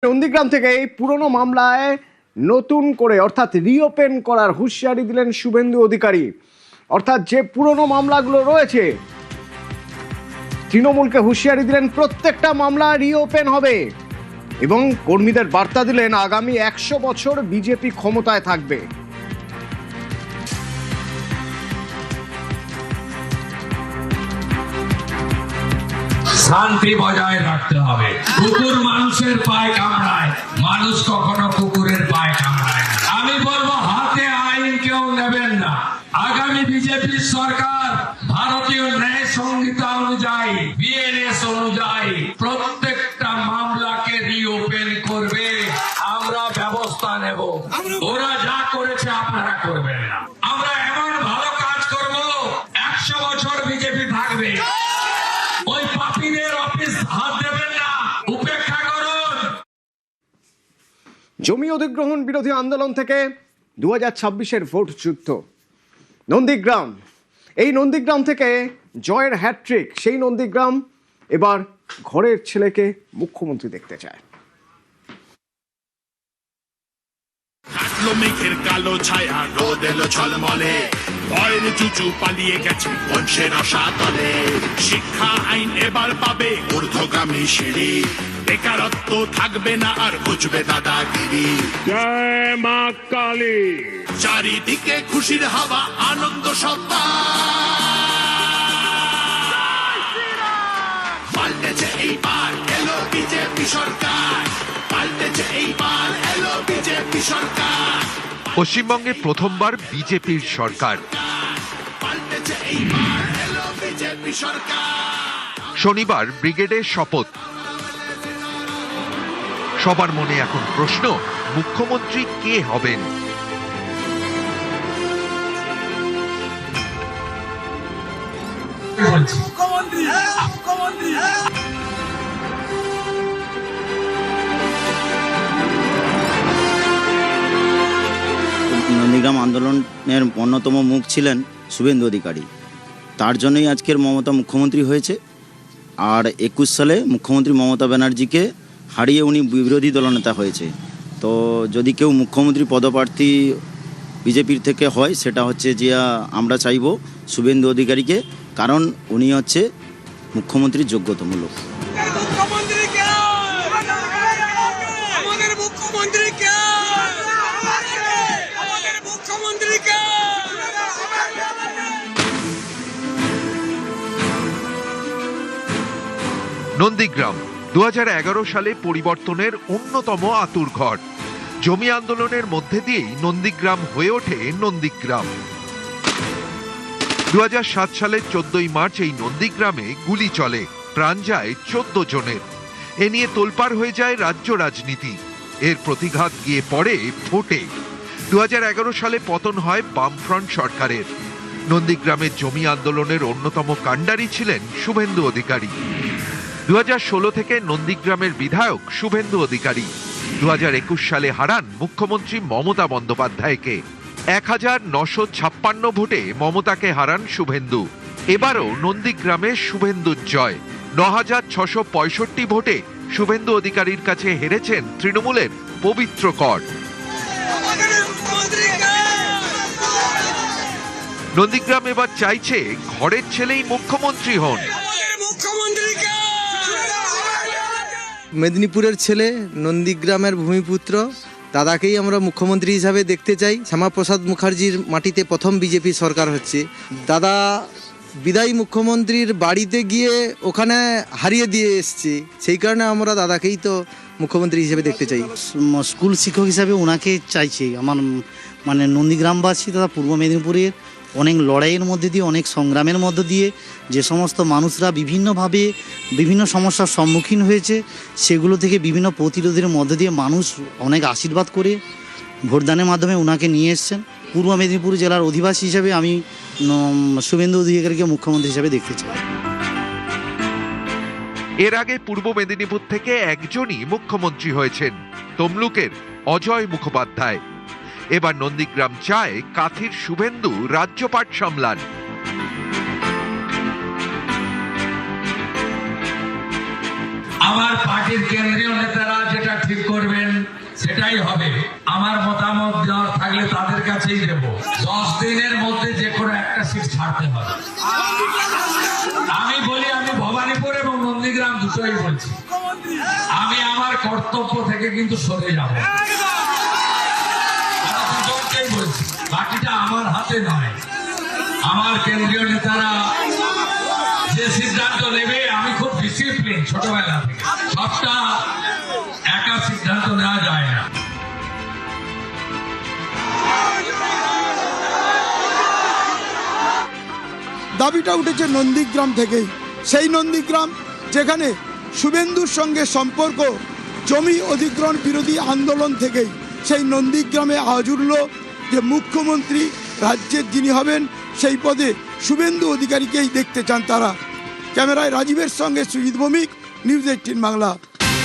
নন্দীগ্রাম থেকে এই পুরনো মামলায় নতুন করে অর্থাৎ রিওপেন করার হুঁশিয়ারি দিলেন শুভেন্দু অধিকারী। অর্থাৎ যে পুরনো মামলাগুলো রয়েছে তৃণমূলকে হুঁশিয়ারি দিলেন প্রত্যেকটা মামলা রিওপেন হবে এবং কর্মীদের বার্তা দিলেন আগামী 100 বছর বিজেপি ক্ষমতায় থাকবে। শান্তি বজায় রাখতে হবে। কুকুর মানুষের পায়ে কামড়ায়, মানুষ কখনো কুকুরের পায়ে কামড়ায় না। আমি বলবো হাতে আইন কেউ নেবেন না। আগামী বিজেপি সরকার ভারতীয় ন্যায় সংহিতা অনুযায়ী, বিএনএস অনুযায়ী প্রত্যেকটা মামলাকে রিওপেন করবে। আমরা ব্যবস্থা নেব। ওরা যা করেছে আপনারা করবেন না। আমরা এমন ভালো কাজ করব 100 বছর বিজেপি থাকবে। ওই পাপীদের অফিস হাত দেবেন না, উপেক্ষা করুন। জমি অধিগ্রহণ বিরোধী আন্দোলন থেকে 2026-এর ভোট যুদ্ধ নন্দীগ্রাম। এই নন্দীগ্রাম থেকে জয়ের হ্যাট্রিক। সেই নন্দীগ্রাম এবার ঘরের ছেলেকে মুখ্যমন্ত্রী দেখতে চায়। মেঘের কালো ছায়া রোদ এলো ঝলমলে, ভয়ের চুচু পালিয়ে গেছে বংশের আশাতলে। শিক্ষা আইন এবার পাবে ঊর্ধ্বগামী সিঁড়ি, বেকারত্ব থাকবে না আর বুঝবে দাদাগিরি। জয় মা কালী। চারিদিকে খুশির হাওয়া, আনন্দ সত্তা। পাল্টেছে এইবার এলো বিজেপি সরকার, পাল্টেছে এইবার এলো বিজেপি সরকার। পশ্চিমবঙ্গে প্রথমবার বিজেপির সরকার। পাল্টেছে এইবার এলো বিজেপি সরকার। শনিবার ব্রিগেডের শপথ। সবার মনে এখন প্রশ্ন, মুখ্যমন্ত্রী কে হবেন? নন্দীগ্রাম আন্দোলনের অন্যতম মুখ ছিলেন শুভেন্দু অধিকারী। তার জন্যই আজকের মমতা মুখ্যমন্ত্রী হয়েছে। আর 21 সালে মুখ্যমন্ত্রী মমতা ব্যানার্জিকে হারিয়ে উনি বিরোধী দলনেতা হয়েছে। তো যদি কেউ মুখ্যমন্ত্রী পদপ্রার্থী বিজেপির থেকে হয়, সেটা হচ্ছে যে আমরা চাইব শুভেন্দু অধিকারীকে, কারণ উনি হচ্ছে মুখ্যমন্ত্রীর যোগ্যতম লোক। নন্দীগ্রাম 2011 সালে পরিবর্তনের অন্যতম আঁতুড়ঘর। জমি আন্দোলনের মধ্যে দিয়েই নন্দীগ্রাম হয়ে ওঠে নন্দীগ্রাম। 2007 সালের 14ই মার্চ এই নন্দীগ্রামে গুলি চলে, প্রাণ যায় 14 জনের। এ নিয়ে তোলপাড় হয়ে যায় রাজ্য রাজনীতি। এর প্রতিঘাত গিয়ে পড়ে ভোটে। 2011 সালে পতন হয় বামফ্রন্ট সরকারের। নন্দীগ্রামের জমি আন্দোলনের অন্যতম কাণ্ডারি ছিলেন শুভেন্দু অধিকারী। 2016 থেকে নন্দীগ্রামের বিধায়ক শুভেন্দু অধিকারী 2021 সালে হারান মুখ্যমন্ত্রী মমতা বন্দ্যোপাধ্যায়কে। 1956 ভোটে মমতাকে হারান শুভেন্দু। এবারও নন্দীগ্রামে শুভেন্দুর জয়। 9665 ভোটে শুভেন্দু অধিকারীর কাছে হেরেছেন তৃণমূলের পবিত্র কর। নন্দীগ্রাম এবার চাইছে ঘরের ছেলেই মুখ্যমন্ত্রী হন। মেদিনীপুরের ছেলে, নন্দীগ্রামের ভূমিপুত্র, দাদাকেই আমরা মুখ্যমন্ত্রী হিসাবে দেখতে চাই। শ্যামাপ্রসাদ মুখার্জির মাটিতে প্রথম বিজেপি সরকার হচ্ছে। দাদা বিদায়ী মুখ্যমন্ত্রীর বাড়িতে গিয়ে ওখানে হারিয়ে দিয়ে এসছে, সেই কারণে আমরা দাদাকেই তো মুখ্যমন্ত্রী হিসেবে দেখতে চাই। স্কুল শিক্ষক হিসাবে ওনাকে চাইছি। আমার নন্দীগ্রামবাসী তথা পূর্ব মেদিনীপুরের অনেক লড়াইয়ের মধ্যে দিয়ে, অনেক সংগ্রামের মধ্য দিয়ে যে সমস্ত মানুষরা বিভিন্নভাবে বিভিন্ন সমস্যার সম্মুখীন হয়েছে, সেগুলো থেকে বিভিন্ন প্রতিরোধের মধ্য দিয়ে মানুষ অনেক আশীর্বাদ করে ভোটদানের মাধ্যমে ওনাকে নিয়ে এসছেন। পূর্ব মেদিনীপুর জেলার অধিবাসী হিসেবে আমি শুভেন্দু অধিকারীকে মুখ্যমন্ত্রী হিসেবে দেখতে চাই। এর আগে পূর্ব মেদিনীপুর থেকে একজনই মুখ্যমন্ত্রী হয়েছেন, তমলুকের অজয় মুখোপাধ্যায়। এবার নন্দীগ্রাম চায় কাথির শুভেন্দু রাজ্যপাট সামলান। আমার পার্টির কেন্দ্রীয় নেতারা যেটা ঠিক করে সেটাই হবে। আমার মতামত দেওয়ার থাকলে তাদের কাছেই দেব। 10 দিনের মধ্যে যে কোনো একটা সিট ছাড়তে হবে। আমি বলি, আমি ভবানীপুর এবং নন্দীগ্রাম দুটোই বলছি, আমি আমার কর্তব্য থেকে কিন্তু সরে যাব। আমি দুটোকেই বলছি, বাকিটা আমার হাতে নয়। আমার কেন্দ্রীয় নেতারা যে সিদ্ধান্ত নেবে, আমি খুব ডিসিপ্লিন ছোটবেলা থেকে, সবটা একা সিদ্ধান্ত নেওয়া যায় না। দাবিটা উঠেছে নন্দীগ্রাম থেকেই। সেই নন্দীগ্রাম যেখানে শুভেন্দুর সঙ্গে সম্পর্ক জমি অধিগ্রহণ বিরোধী আন্দোলন থেকেই, সেই নন্দীগ্রামে আজ উঠল যে মুখ্যমন্ত্রী রাজ্যের যিনি হবেন সেই পদে শুভেন্দু অধিকারীকেই দেখতে চান তারা। ক্যামেরায় রাজীবের সঙ্গে সুজিত ভৌমিক, নিউজ 18 বাংলা।